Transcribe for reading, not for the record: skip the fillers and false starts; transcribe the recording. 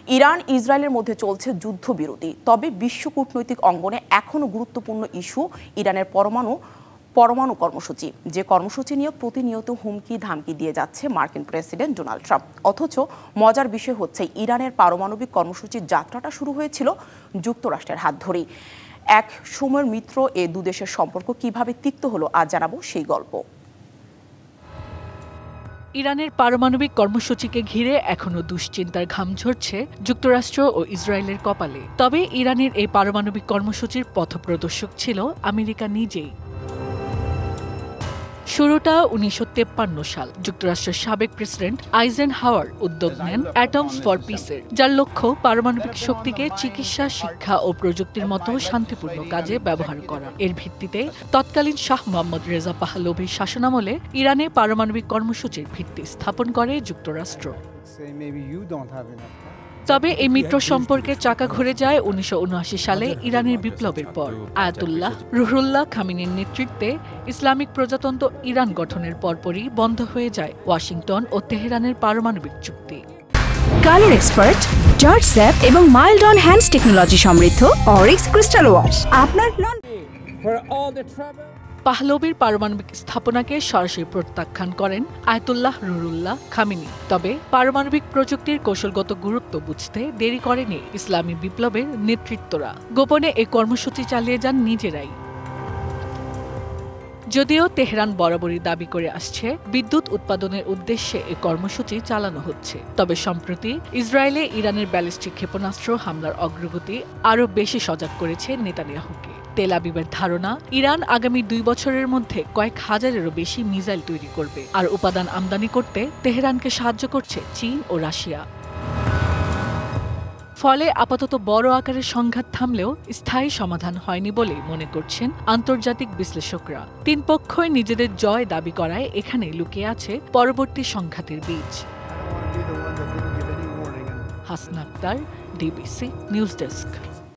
Iran ইসরায়েলের মধ্যে চলছে যুদ্ধবিরতি, তবে বিশ্ব কূটনৈতিক অঙ্গনে এখনও গুরুত্বপূর্ণ ইস্যু ইরানের পরমাণু কর্মসূচি, যে কর্মসূচি নিয়ে প্রতিনিয়ত হুমকি ধামকি দিয়ে যাচ্ছে মার্কিন প্রেসিডেন্ট ডোনাল্ড ট্রাম্প। অথচ মজার বিষয় হচ্ছে ইরানের পারমাণবিক কর্মসূচির যাত্রাটা শুরু হয়েছিল যুক্তরাষ্ট্রের হাত ধরেই। এক সময়ের মিত্র এ দুদেশের সম্পর্ক কিভাবে তিক্ত হলো, আজ জানাবো সেই গল্প। ইরানের পারমাণবিক কর্মসূচিকে ঘিরে এখনও দুশ্চিন্তার ঘাম ঝরছে যুক্তরাষ্ট্র ও ইসরায়েলের কপালে। তবে ইরানের এই পারমাণবিক কর্মসূচির পথপ্রদর্শক ছিল আমেরিকা নিজেই। শুরুটা 1953 সাল। যুক্তরাষ্ট্রের সাবেক প্রেসিডেন্ট আইজেনহাওয়ার উদ্যোগ নেন অ্যাটমস ফর পিসের, যার লক্ষ্য পারমাণবিক শক্তিকে চিকিৎসা, শিক্ষা ও প্রযুক্তির মতো শান্তিপূর্ণ কাজে ব্যবহার করা। এর ভিত্তিতে তৎকালীন শাহ মোহাম্মদ রেজা পাহলভির শাসনামলে ইরানে পারমাণবিক কর্মসূচির ভিত্তি স্থাপন করে যুক্তরাষ্ট্র। তবে এই মিত্র সম্পর্কে চাকা ঘুরে যায় 1979 সালে ইরানের বিপ্লবের পর। আয়াতুল্লাহ রুহুল্লাহ খামিনির নেতৃত্বে ইসলামিক প্রজাতন্ত্র ইরান গঠনের পরপরই বন্ধ হয়ে যায় ওয়াশিংটন ও তেহরানের পারমাণবিক চুক্তি। কালার এক্সপার্ট, জর্জ স্যাপ এবং মাইল্ড অন হ্যান্ডস টেকনোলজি সমৃদ্ধ অরিক্স ক্রিস্টাল ওয়াশ আপনার পাহলভির পারমাণবিক স্থাপনাকে সরাসরি প্রত্যাখ্যান করেন আয়াতুল্লাহ রুহুল্লাহ খামিনি। তবে পারমাণবিক প্রযুক্তির কৌশলগত গুরুত্ব বুঝতে দেরি করেনি ইসলামী বিপ্লবের নেতৃত্বরা। গোপনে এই কর্মসূচি চালিয়ে যান নিজেরাই। যদিও তেহরান বরাবরই দাবি করে আসছে বিদ্যুৎ উৎপাদনের উদ্দেশ্যে এই কর্মসূচি চালানো হচ্ছে, তবে সম্প্রতি ইসরায়েলে ইরানের ব্যালিস্টিক ক্ষেপণাস্ত্র হামলার অগ্রগতি আরও বেশি সজাগ করেছে নেতানিয়াহুকে। তেল আবিবের ধারণা, ইরান আগামী 2 বছরের মধ্যে কয়েক হাজারেরও বেশি মিসাইল তৈরি করবে, আর উপাদান আমদানি করতে তেহরানকে সাহায্য করছে চীন ও রাশিয়া। ফলে আপাতত বড় আকারের সংঘাত থামলেও স্থায়ী সমাধান হয়নি বলে মনে করছেন আন্তর্জাতিক বিশ্লেষকরা। 3 পক্ষই নিজেদের জয় দাবি করায় এখানেই লুকিয়ে আছে পরবর্তী সংঘাতের বীজ। Hasna Akter, DBC news desk.